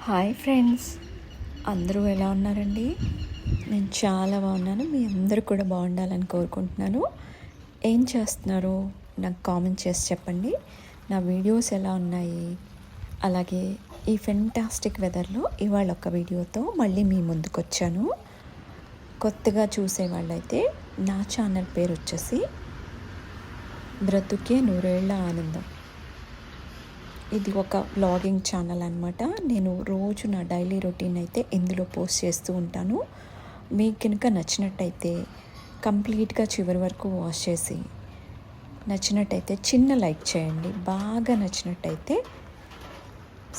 Hi friends, అందరూ ఎలా ఉన్నారండి? నేను చాలా బాగున్నాను. మీ అందరూ కూడా బాగుండాలని కోరుకుంటున్నాను. ఏం చేస్తున్నారు నాకు కామెంట్ చేసి చెప్పండి. నా వీడియోస్ ఎలా ఉన్నాయి? అలాగే ఈ ఫెంటాస్టిక్ వెదర్లో ఇవాళ ఒక వీడియోతో మళ్ళీ మీ ముందుకు వచ్చాను. కొత్తగా చూసే వాళ్ళైతే నా ఛానల్ పేరు వచ్చేసి బ్రతుకే నూరేళ్ల ఆనందం. ఇది ఒక వ్లాగింగ్ ఛానల్ అనమాట. నేను రోజు నా డైలీ రొటీన్ అయితే ఇందులో పోస్ట్ చేస్తూ ఉంటాను. మీకు కనుక నచ్చినట్టయితే కంప్లీట్గా చివరి వరకు వాచ్ చేసి నచ్చినట్టయితే చిన్న లైక్ చేయండి. బాగా నచ్చినట్టయితే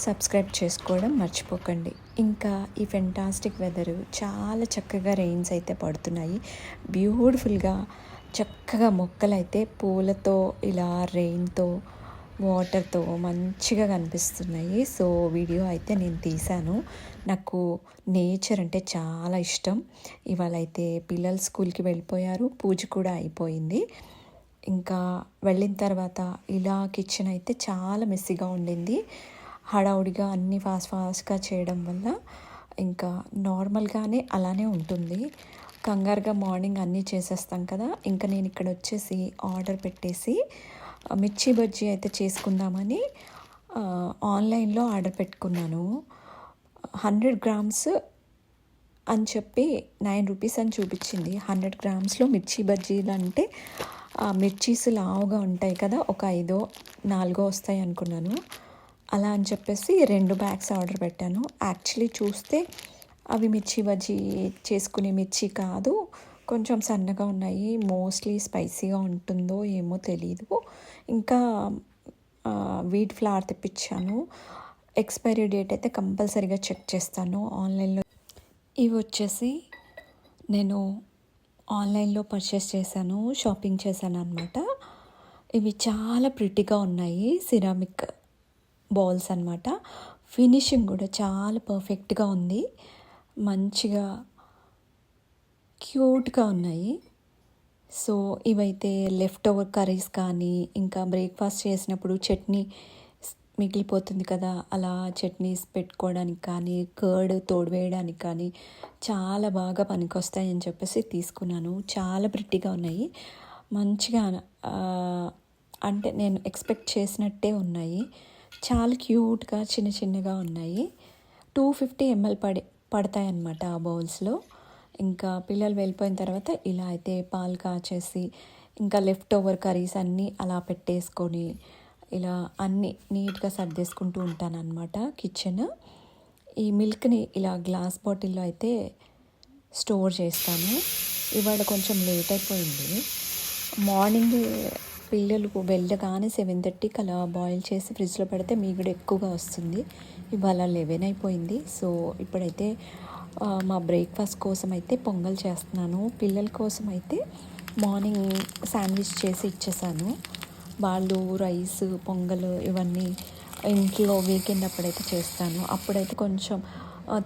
సబ్స్క్రైబ్ చేసుకోవడం మర్చిపోకండి. ఇంకా ఈ ఫెంటాస్టిక్ వెదరు చాలా చక్కగా రెయిన్స్ అయితే పడుతున్నాయి. బ్యూటిఫుల్గా చక్కగా మొక్కలైతే పూలతో ఇలా రెయిన్తో వాటర్తో మంచిగా కనిపిస్తున్నాయి. సో వీడియో అయితే నేను తీశాను. నాకు నేచర్ అంటే చాలా ఇష్టం. ఇవాళ అయితే పిల్లలు స్కూల్కి వెళ్ళిపోయారు, పూజ కూడా అయిపోయింది. ఇంకా వెళ్ళిన తర్వాత ఇలా కిచెన్ అయితే చాలా మెస్సీగా ఉండింది. హడావుడిగా అన్నీ ఫాస్ట్గా చేయడం వల్ల ఇంకా నార్మల్గానే అలానే ఉంటుంది. కంగారుగా మార్నింగ్ అన్నీ చేసేస్తాం కదా. ఇంకా నేను ఇక్కడ వచ్చేసి ఆర్డర్ పెట్టేసి మిర్చి బజ్జీ అయితే చేసుకుందామని ఆన్లైన్లో ఆర్డర్ పెట్టుకున్నాను. 100 గ్రామ్స్ అని చెప్పి 9 రూపీస్ అని చూపించింది. 100 గ్రామ్స్లో మిర్చి బజ్జీలు అంటే మిర్చీస్ లావుగా ఉంటాయి కదా, ఒక 5-4 వస్తాయి అనుకున్నాను. అలా అని చెప్పేసి 2 బ్యాగ్స్ ఆర్డర్ పెట్టాను. యాక్చువల్లీ చూస్తే అవి మిర్చి బజ్జీ చేసుకునే మిర్చి కాదు, కొంచెం సన్నగా ఉన్నాయి. మోస్ట్లీ స్పైసీగా ఉంటుందో ఏమో తెలీదు. ఇంకా వీట్ ఫ్లవర్ తెప్పించాను. ఎక్స్పైరీ డేట్ అయితే కంపల్సరీగా చెక్ చేస్తాను ఆన్లైన్లో. ఇవి వచ్చేసి నేను ఆన్లైన్లో పర్చేస్ చేశాను, షాపింగ్ చేశాను అనమాట. ఇవి చాలా ప్రిటీగా ఉన్నాయి. సిరామిక్ బౌల్స్ అనమాట. ఫినిషింగ్ కూడా చాలా పర్ఫెక్ట్గా ఉంది. మంచిగా క్యూట్గా ఉన్నాయి. సో ఇవైతే లెఫ్ట్ ఓవర్ కర్రీస్ కానీ, ఇంకా బ్రేక్ఫాస్ట్ చేసినప్పుడు చట్నీ మిగిలిపోతుంది కదా, అలా చట్నీస్ పెట్టుకోవడానికి కానీ, కర్డ్ తోడువేయడానికి కానీ చాలా బాగా పనికొస్తాయని చెప్పేసి తీసుకున్నాను. చాలా ప్రిట్టిగా ఉన్నాయి. మంచిగా అంటే నేను ఎక్స్పెక్ట్ చేసినట్టే ఉన్నాయి. చాలా క్యూట్గా చిన్న చిన్నగా ఉన్నాయి. 250 ml పడతాయన్నమాట ఆ బౌల్స్లో. ఇంకా పిల్లలు వెళ్ళిపోయిన తర్వాత ఇలా అయితే పాలు కాచేసి ఇంకా లెఫ్ట్ ఓవర్ కర్రీస్ అన్నీ అలా పెట్టేసుకొని ఇలా అన్నీ నీట్గా సర్దేసుకుంటూ ఉంటాను అనమాట కిచెన్. ఈ మిల్క్ని ఇలా గ్లాస్ బాటిల్లో అయితే స్టోర్ చేస్తాను. ఇవాళ కొంచెం లేట్ అయిపోయింది. మార్నింగ్ పిల్లలు వెళ్ళగానే 7:30కి అలా బాయిల్ చేసి ఫ్రిడ్జ్లో పెడితే మీగడ ఎక్కువగా వస్తుంది. ఇవాళ 11 అయిపోయింది. సో ఇప్పుడైతే మా బ్రేక్ఫాస్ట్ కోసం అయితే పొంగల్ చేస్తున్నాను. పిల్లల కోసం అయితే మార్నింగ్ శాండ్విచ్ చేసి ఇచ్చేసాను. వాళ్ళు రైస్ పొంగల్ ఇవన్నీ ఇంట్లో వీకెండ్ అప్పుడైతే చేస్తాను. అప్పుడైతే కొంచెం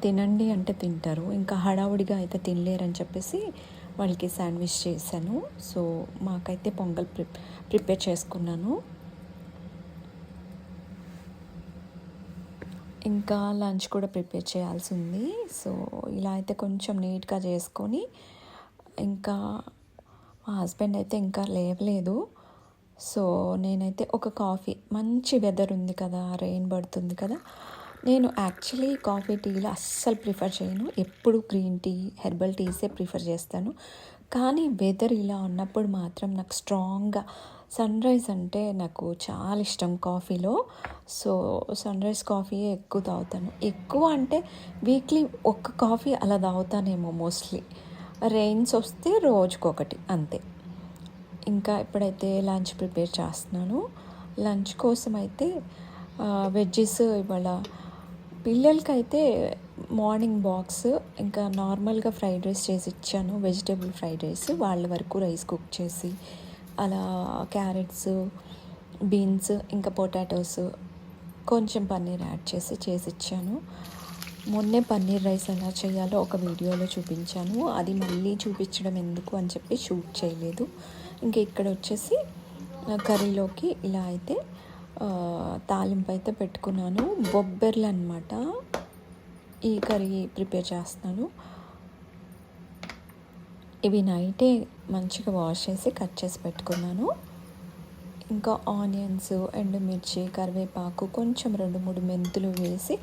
తినండి అంటే తింటారు. ఇంకా హడావుడిగా అయితే తినలేరని చెప్పేసి వాళ్ళకి శాండ్విచ్ చేశాను. సో మాకైతే పొంగల్ ప్రిపేర్ చేసుకున్నాను. ఇంకా లంచ్ కూడా ప్రిపేర్ చేయాల్సి ఉంది. సో ఇలా అయితే కొంచెం నీట్గా చేసుకొని ఇంకా మా హస్బెండ్ అయితే ఇంకా లేవలేదు. సో నేనైతే ఒక కాఫీ, మంచి వెదర్ ఉంది కదా, రెయిన్ పడుతుంది కదా. నేను యాక్చువల్లీ కాఫీ టీలో అస్సలు ప్రిఫర్ చేయను. ఎప్పుడు గ్రీన్ టీ, హెర్బల్ టీసే ప్రిఫర్ చేస్తాను. కానీ వెదర్ ఇలా ఉన్నప్పుడు మాత్రం నాకు స్ట్రాంగ్గా సన్ రైజ్ అంటే నాకు చాలా ఇష్టం కాఫీలో. సో సన్ రైజ్ కాఫీయే ఎక్కువ తాగుతాను. ఎక్కువ అంటే వీక్లీ ఒక్క కాఫీ అలా తాగుతానేమో మోస్ట్లీ. రెయిన్స్ వస్తే రోజుకొకటి అంతే. ఇంకా ఇప్పుడైతే లంచ్ ప్రిపేర్ చేస్తున్నాను. లంచ్ కోసం అయితే వెజ్జెస్ ఇవాళ పిల్లలకైతే మార్నింగ్ బాక్స్ ఇంకా నార్మల్గా ఫ్రైడ్ రైస్ చేసి ఇచ్చాను. Vegetable fried rice. వాళ్ళ వరకు రైస్ కుక్ చేసి అలా క్యారెట్స్, బీన్స్, ఇంకా పొటాటోస్, కొంచెం పన్నీర్ యాడ్ చేసి ఇచ్చాను. మొన్నే పన్నీర్ రైస్ ఎలా చేయాలో ఒక వీడియోలో చూపించాను. అది మళ్ళీ చూపించడం ఎందుకు అని చెప్పి షూట్ చేయలేదు. ఇంకా ఇక్కడ వచ్చేసి కర్రీలోకి ఇలా అయితే తాలింపు అయితే పెట్టుకున్నాను. బొబ్బెర్లు అనమాట. ఈ కర్రీ ప్రిపేర్ చేస్తున్నాను. ఇవి నైటే మంచిగా వాష్ చేసి కట్ చేసి పెట్టుకున్నాను. ఇంకా ఆనియన్స్, ఎండుమిర్చి, కరివేపాకు, కొంచెం 2-3 మెంతులు వేసి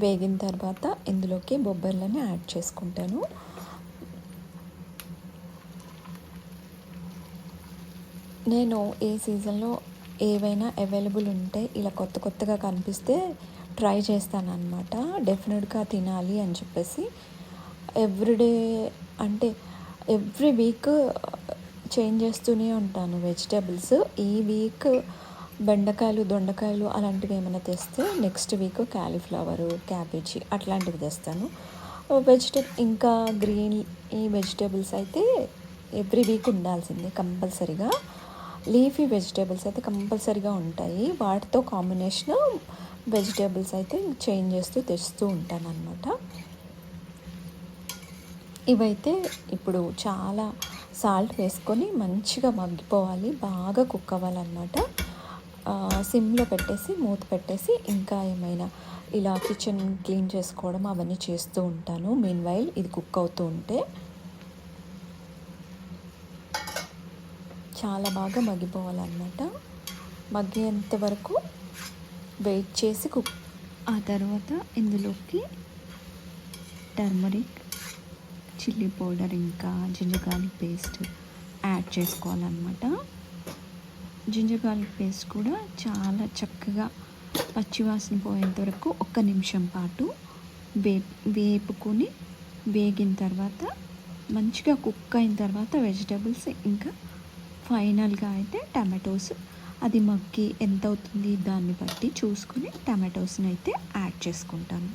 వేగిన తర్వాత ఇందులోకి బొబ్బర్లని యాడ్ చేసుకుంటాను. నేను ఏ సీజన్లో ఏవైనా అవైలబుల్ ఉంటే ఇలా కొత్త కొత్తగా కనిపిస్తే ట్రై చేస్తానన్నమాట. డెఫినెట్గా తినాలి అని చెప్పేసి ఎవ్రీడే అంటే ఎవ్రీ వీక్ చేంజ్ చేస్తూనే ఉంటాను వెజిటేబుల్స్. ఈ వీక్ బెండకాయలు, దొండకాయలు అలాంటివి ఏమైనా తెస్తే నెక్స్ట్ వీక్ క్యాలీఫ్లవరు, క్యాబేజీ అట్లాంటివి తెస్తాను. ఇంకా గ్రీన్ ఈ వెజిటేబుల్స్ అయితే ఎవ్రీ వీక్ ఉండాల్సిందే కంపల్సరీగా. లీఫీ వెజిటేబుల్స్ అయితే కంపల్సరీగా ఉంటాయి. వాటితో కాంబినేషన్ వెజిటేబుల్స్ అయితే చేంజ్ చేస్తూ తెస్తూ ఉంటాను అన్నమాట. ఇవైతే ఇప్పుడు చాలా సాల్ట్ వేసుకొని మంచిగా మగ్గిపోవాలి, బాగా కుక్ అవ్వాలన్నమాట. సిమ్లో పెట్టేసి మూత పెట్టేసి ఇంకా ఏమైనా ఇలా కిచెన్ క్లీన్ చేసుకోవడం అవన్నీ చేస్తూ ఉంటాను మీన్వైల్ ఇది కుక్ అవుతూ ఉంటే. చాలా బాగా మగ్గిపోవాలన్నమాట. మగ్గేంత వరకు వెయిట్ చేసి ఆ తర్వాత ఇందులోకి టర్మరిక్, చిల్లీ పౌడర్, ఇంకా జింజర్ గార్లిక్ పేస్ట్ యాడ్ చేసుకోవాలన్నమాట. జింజర్ గార్లిక్ పేస్ట్ కూడా చాలా చక్కగా పచ్చివాసన పోయేంత వరకు 1 నిమిషం పాటు వేపుకొని వేగిన తర్వాత మంచిగా కుక్ అయిన తర్వాత వెజిటేబుల్స్, ఇంకా ఫైనల్గా అయితే టమాటోస్ అది మగ్గి ఎంత అవుతుంది దాన్ని బట్టి చూసుకొని టమాటోస్ని అయితే యాడ్ చేసుకుంటాను.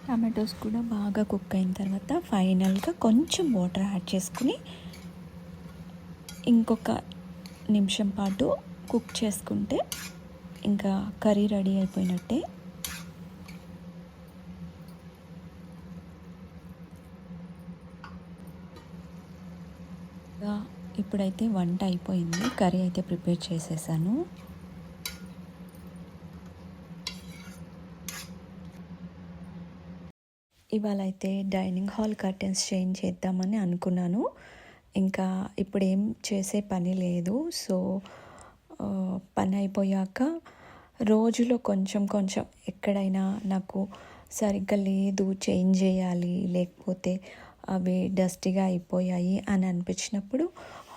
టమాటోస్ కూడా బాగా కుక్ అయిన తర్వాత ఫైనల్గా కొంచెం వాటర్ యాడ్ చేసుకుని ఇంకొక నిమిషం పాటు కుక్ చేసుకుంటే ఇంకా కర్రీ రెడీ అయిపోయినట్టే. ఇప్పుడైతే వంట అయిపోయింది, కర్రీ అయితే ప్రిపేర్ చేసేసాను. ఇవాళ అయితే డైనింగ్ హాల్ కర్టెన్స్ చేంజ్ చేద్దామని అనుకున్నాను. ఇంకా ఇప్పుడు ఏం చేసే పని లేదు. సో పని అయిపోయాక రోజులో కొంచెం కొంచెం ఎక్కడైనా నాకు సరిగ్గా లేదు, చేంజ్ చేయాలి, లేకపోతే అవి డస్టీగా అయిపోయాయి అని అనిపించినప్పుడు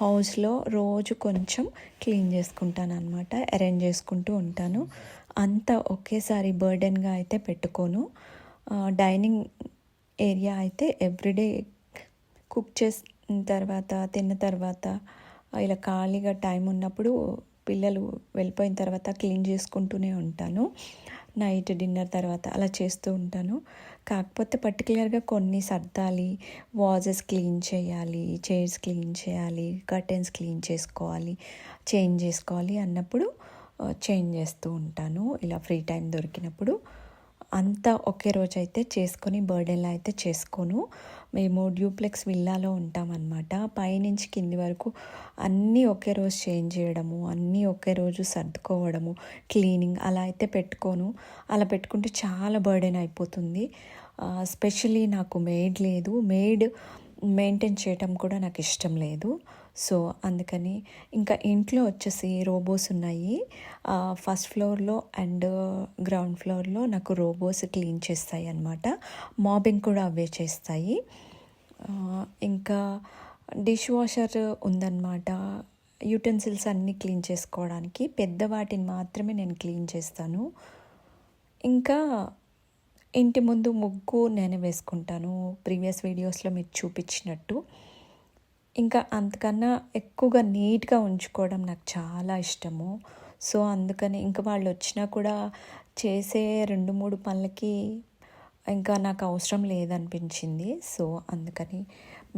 హౌస్లో రోజు కొంచెం క్లీన్ చేసుకుంటాను అనమాట, అరేంజ్ చేసుకుంటూ ఉంటాను. అంతా ఒకేసారి బర్డెన్గా అయితే పెట్టుకోను. డైనింగ్ ఏరియా అయితే ఎవ్రీడే కుక్ చేసిన తర్వాత, తిన్న తర్వాత ఇలా ఖాళీగా టైం ఉన్నప్పుడు పిల్లలు వెళ్ళిపోయిన తర్వాత క్లీన్ చేసుకుంటూనే ఉంటాను. నైట్ డిన్నర్ తర్వాత అలా చేస్తూ ఉంటాను. కాకపోతే పర్టికులర్గా కొన్ని సర్దాలి, వాజెస్ క్లీన్ చేయాలి, చైర్స్ క్లీన్ చేయాలి, కర్టెన్స్ క్లీన్ చేసుకోవాలి, చేంజ్ చేసుకోవాలి అన్నప్పుడు చేంజ్ చేస్తూ ఉంటాను ఇలా ఫ్రీ టైం దొరికినప్పుడు. అంతా ఒకే రోజు అయితే చేసుకొని బర్త్డేలా అయితే చేసుకోను. మేము డ్యూప్లెక్స్ విల్లాలో ఉంటామన్నమాట. పైనుంచి కింది వరకు అన్నీ ఒకే రోజు చేంజ్ చేయడము, అన్నీ ఒకే రోజు సర్దుకోవడము, క్లీనింగ్ అలా అయితే పెట్టుకోను. అలా పెట్టుకుంటే చాలా బర్డెన్ అయిపోతుంది. స్పెషల్లీ నాకు మెయిడ్ లేదు. మెయిడ్ మెయింటైన్ చేయటం కూడా నాకు ఇష్టం లేదు. సో, అందుకని ఇంకా ఇంట్లో వచ్చేసి రోబోస్ ఉన్నాయి. ఫస్ట్ ఫ్లోర్‌లో అండ్ గ్రౌండ్ ఫ్లోర్‌లో నాకు రోబోస్ క్లీన్ చేస్తాయి అన్నమాట. మాపింగ్ కూడా అవే చేస్తాయి. ఇంకా డిష్ వాషర్ ఉందన్నమాట. యుటెన్సిల్స్ అన్నీ క్లీన్ చేసుకోవడానికి. పెద్ద వాటిని మాత్రమే నేను క్లీన్ చేస్తాను. ఇంకా ఇంటి ముందు ముగ్గు నేనే వేసుకుంటాను. ప్రీవియస్ వీడియోస్‌లో మీకు చూపించినట్టు. ఇంకా అంతకన్నా ఎక్కువగా నీట్‌గా ఉంచుకోవడం నాకు చాలా ఇష్టము. సో, అందుకని ఇంక వాళ్ళొచ్చినా కూడా చేసే 2, 3 పనులకి ఇంకా నాకు అవసరం లేదనిపించింది. సో, అందుకని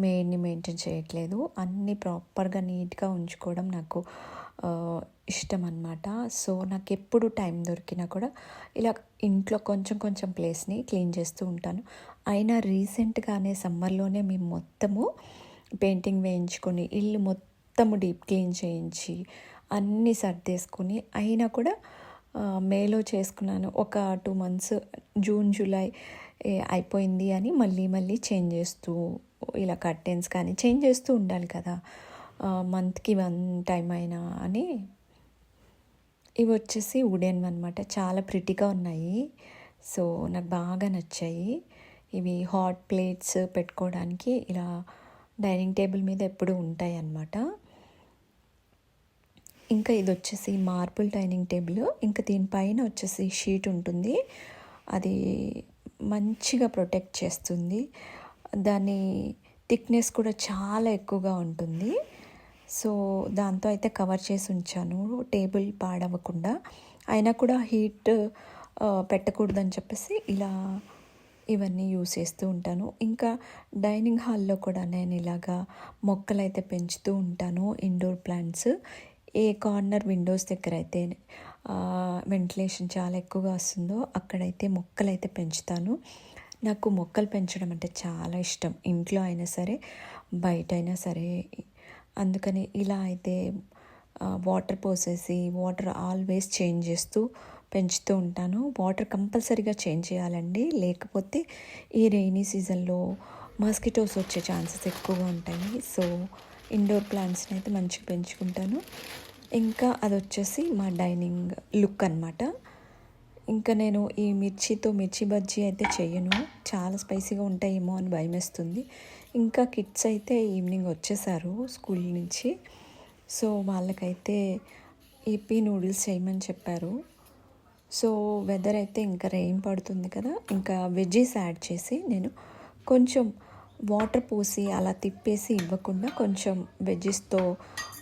మెయిడ్‌ని మెయింటైన్ చేయట్లేదు. అన్నీ ప్రాపర్‌గా నీట్‌గా ఉంచుకోవడం నాకు ఇష్టమనమాట. సో, నాకెప్పుడు టైం దొరికినా కూడా ఇలా ఇంట్లో కొంచెం కొంచెం ప్లేస్‌ని క్లీన్ చేస్తూ ఉంటాను. అయినా రీసెంట్‌గానే సమ్మర్‌లోనే మేము మొత్తము పెయింటింగ్ వేయించుకొని, ఇల్లు మొత్తము డీప్ క్లీన్ చేయించి, అన్నీ సర్దేసుకొని అయినా కూడా మేలో చేసుకున్నాను. ఒక 2 మంత్స్ జూన్, జూలై అయిపోయింది అని మళ్ళీ మళ్ళీ చేంజ్ చేస్తూ ఇలా కర్టెన్స్ కానీ చేంజ్ చేస్తూ ఉండాలి కదా! మంత్‌కి 1 టైమ్ అయినా అని. ఇవి వచ్చేసి వుడెన్‌వి అనమాట. చాలా ప్రిటీగా ఉన్నాయి. సో, నాకు బాగా నచ్చాయి. ఇవి హాట్ ప్లేట్స్ పెట్టుకోవడానికి ఇలా డైనింగ్ టేబుల్ మీద ఎప్పుడూ ఉంటాయన్నమాట. ఇంకా ఇది వచ్చేసి మార్బుల్ డైనింగ్ టేబుల్. ఇంకా దీనిపైన వచ్చేసి షీట్ ఉంటుంది. అది మంచిగా ప్రొటెక్ట్ చేస్తుంది. దాని థిక్నెస్ కూడా చాలా ఎక్కువగా ఉంటుంది. సో, దాంతో అయితే కవర్ చేసి ఉంచాను టేబుల్ పాడవకుండా. అయినా కూడా హీట్ పెట్టకూడదని చెప్పేసి ఇలా ఇవన్నీ యూస్ చేస్తూ ఉంటాను. ఇంకా డైనింగ్ హాల్‌లో కూడా నేను ఇలాగా మొక్కలైతే పెంచుతూ ఉంటాను. Indoor plants. ఏ కార్నర్ విండోస్ దగ్గర అయితే వెంటిలేషన్ చాలా ఎక్కువగా వస్తుందో అక్కడైతే మొక్కలైతే పెంచుతాను. నాకు మొక్కలు పెంచడం అంటే చాలా ఇష్టం. ఇంట్లో అయినా సరే, బయట అయినా సరే. అందుకని ఇలా అయితే వాటర్ పోసేసి వాటర్ ఆల్వేస్ చేంజ్ చేస్తూ పెంచుతూ ఉంటాను. వాటర్ కంపల్సరీగా చేంజ్ చేయాలండి. లేకపోతే ఈ రెయినీ సీజన్లో మస్కిటోస్ వచ్చే ఛాన్సెస్ ఎక్కువగా ఉంటాయి. సో, ఇండోర్ ప్లాంట్స్ని అయితే మంచిగా పెంచుకుంటాను. ఇంకా అది వచ్చేసి మా డైనింగ్ లుక్ అనమాట. ఇంకా నేను ఈ మిర్చి బజ్జీ అయితే చెయ్యను. చాలా స్పైసీగా ఉంటాయేమో అని భయమేస్తుంది. ఇంకా కిడ్స్ అయితే ఈవినింగ్ వచ్చేసారు స్కూల్ నుంచి. సో, వాళ్ళకైతే యిప్పీ నూడిల్స్ చేయమని చెప్పారు. సో, వెదర్ అయితే ఇంకా రెయిన్ పడుతుంది కదా! ఇంకా వెజ్జీస్ యాడ్ చేసి నేను కొంచెం వాటర్ పోసి అలా తిప్పేసి ఇవ్వకుండా కొంచెం వెజ్జీస్‌తో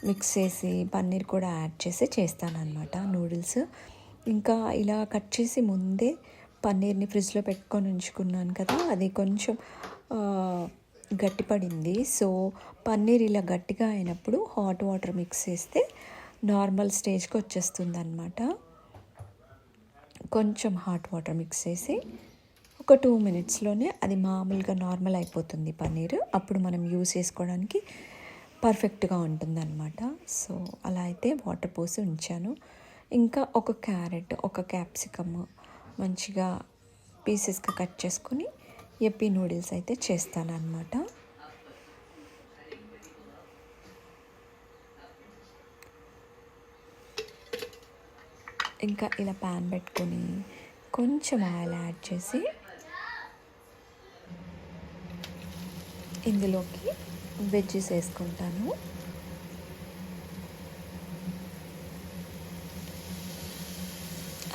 మిక్స్ చేసి పన్నీర్ కూడా యాడ్ చేసి చేస్తానన్నమాట నూడిల్స్. ఇంకా ఇలా కట్ చేసి ముందే పన్నీర్‌ని ఫ్రిడ్జ్‌లో పెట్టుకొని ఉంచుకున్నాను కదా! అది కొంచెం గట్టిపడింది. సో, పన్నీర్ ఇలా గట్టిగా అయినప్పుడు హాట్ వాటర్ మిక్స్ చేస్తే నార్మల్ స్టేజ్‌కి వచ్చేస్తుందన్నమాట. కొంచెం హాట్ వాటర్ మిక్స్ చేసి ఒక 2 మినిట్స్‌లోనే అది మామూలుగా నార్మల్ అయిపోతుంది పన్నీర్. అప్పుడు మనం యూస్ చేసుకోవడానికి పర్ఫెక్ట్‌గా ఉంటుందన్నమాట. సో, అలా అయితే వాటర్ పోసి ఉంచాను. ఇంకా ఒక క్యారెట్, ఒక క్యాప్సికమ్ మంచిగా పీసెస్‌గా కట్ చేసుకొని యప్పీ నూడిల్స్ అయితే చేస్తానన్నమాట. ఇంకా ఇలా ప్యాన్ పెట్టుకొని కొంచెం ఆయిల్ యాడ్ చేసి ఇందులోకి వెజ్జీస్ వేసుకుంటాను.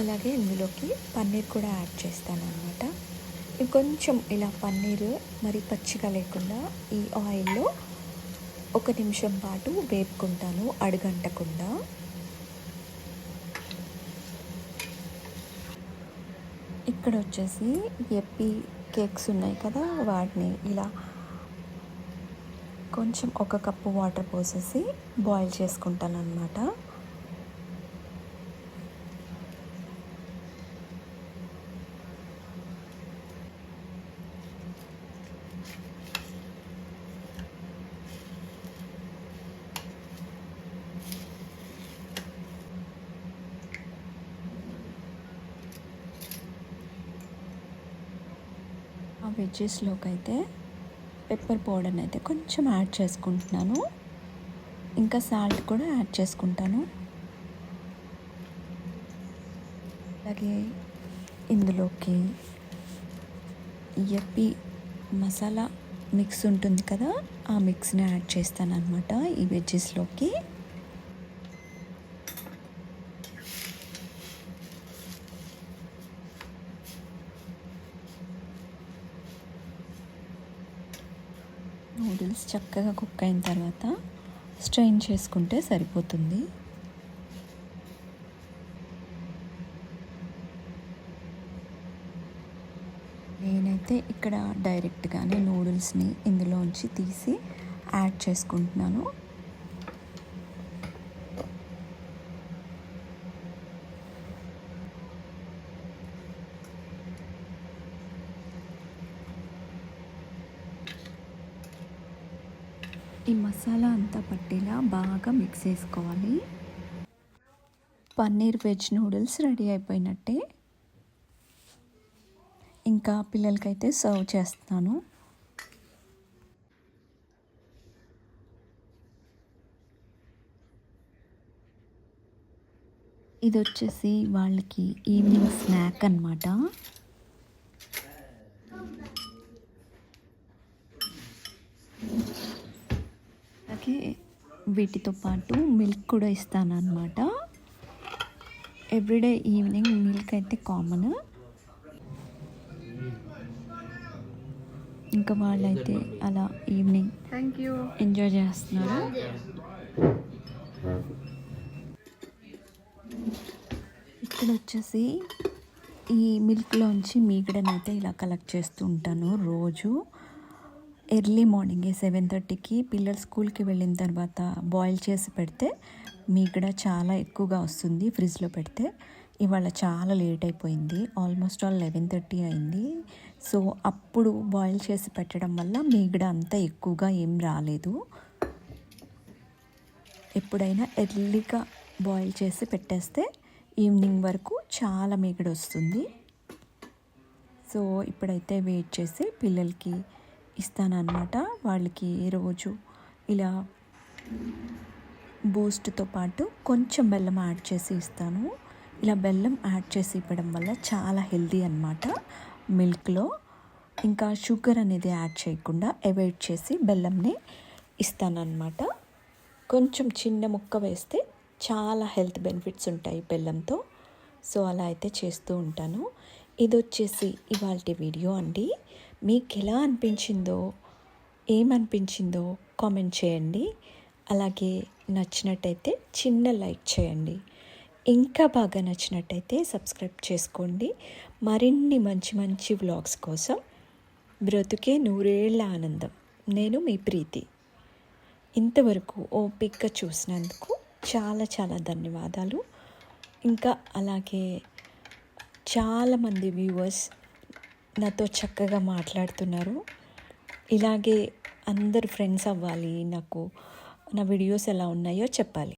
అలాగే ఇందులోకి పన్నీర్ కూడా యాడ్ చేస్తానన్నమాట. కొంచెం ఇలా పన్నీరు మరి పచ్చిగా లేకుండా ఈ ఆయిల్లో 1 నిమిషం పాటు వేపుకుంటాను అడుగంటకుండా. ఇక్కడ వచ్చేసి యప్పీ కేక్స్ ఉన్నాయి కదా! వాటిని ఇలా కొంచెం 1 కప్పు వాటర్ పోసేసి బాయిల్ చేసుకుంటానన్నమాట. ఆ వెజ్జెస్లోకి అయితే పెప్పర్ పౌడర్ని అయితే కొంచెం యాడ్ చేసుకుంటున్నాను. ఇంకా సాల్ట్ కూడా యాడ్ చేసుకుంటాను. అలాగే ఇందులోకి యప్పీ మసాలా మిక్స్ ఉంటుంది కదా, ఆ మిక్స్ని యాడ్ చేస్తాను అనమాట ఈ వెజ్జెస్లోకి. నూడిల్స్ చక్కగా కుక్ అయిన తర్వాత స్ట్రెయిన్ చేసుకుంటే సరిపోతుంది. నేనైతే ఇక్కడ డైరెక్ట్గానే నూడిల్స్ని ఇందులోంచి తీసి యాడ్ చేసుకుంటున్నాను. ఈ మసాలా అంతా పట్టేలా బాగా మిక్స్ చేసుకోవాలి. పన్నీర్ వెజ్ నూడిల్స్ రెడీ అయిపోయినట్టే. ఇంకా పిల్లలకైతే సర్వ్ చేస్తాను. ఇది వచ్చేసి వాళ్ళకి ఈవినింగ్ స్నాక్ అన్నమాట. అలాగే వీటితో పాటు మిల్క్ కూడా ఇస్తాను అన్నమాట. ఎవ్రీడే ఈవినింగ్ మిల్క్ అయితే కామన్. ఇంకా వాళ్ళైతే అలా ఈవినింగ్ ఎంజాయ్ చేస్తున్నారు. ఇక్కడ వచ్చేసి ఈ మిల్క్లోంచి మీగడనైతే ఇలా కలెక్ట్ చేస్తూ ఉంటాను రోజు. ఎర్లీ మార్నింగే 7:30కి పిల్లలు స్కూల్కి వెళ్ళిన తర్వాత బాయిల్ చేసి పెడితే మీగడ చాలా ఎక్కువగా వస్తుంది ఫ్రిడ్జ్లో పెడితే. ఇవాళ చాలా లేట్ అయిపోయింది, ఆల్మోస్ట్ 11:30 అయింది. సో అప్పుడు బాయిల్ చేసి పెట్టడం వల్ల మీగడ అంత ఎక్కువగా ఏం రాలేదు. ఎప్పుడైనా ఎర్లీగా బాయిల్ చేసి పెట్టేస్తే ఈవినింగ్ వరకు చాలా మీగడ వస్తుంది. సో ఇప్పుడైతే వెయిట్ చేసి పిల్లలకి ఇస్తానన్నమాట. వాళ్ళకి రోజు ఇలా బూస్ట్తో పాటు కొంచెం బెల్లం యాడ్ చేసి ఇస్తాను. ఇలా బెల్లం యాడ్ చేసి ఇవ్వడం వల్ల చాలా హెల్దీ అన్నమాట మిల్క్లో. ఇంకా షుగర్ అనేది యాడ్ చేయకుండా అవాయిడ్ చేసి బెల్లంని ఇస్తానన్నమాట. కొంచెం చిన్న ముక్క వేస్తే చాలా హెల్త్ బెనిఫిట్స్ ఉంటాయి బెల్లంతో. సో అలా అయితే చేస్తూ ఉంటాను. ఇది వచ్చేసి ఇవాల్టి వీడియో అండి. మీకు ఎలా అనిపించిందో, ఏమనిపించిందో కామెంట్ చేయండి. అలాగే నచ్చినట్టయితే చిన్న లైక్ చేయండి. ఇంకా బాగా నచ్చినట్టయితే సబ్స్క్రైబ్ చేసుకోండి. మరిన్ని మంచి మంచి వ్లాగ్స్ కోసం. బ్రతుకే నూరేళ్ల ఆనందం. నేను మీ ప్రీతి. ఇంతవరకు ఓపికగా చూసినందుకు చాలా చాలా ధన్యవాదాలు. ఇంకా అలాగే చాలామంది వ్యూవర్స్ నాతో చక్కగా మాట్లాడుతున్నారు. ఇలాగే అందరు ఫ్రెండ్స్ అవ్వాలి. నాకు నా వీడియోస్ ఎలా ఉన్నాయో చెప్పాలి.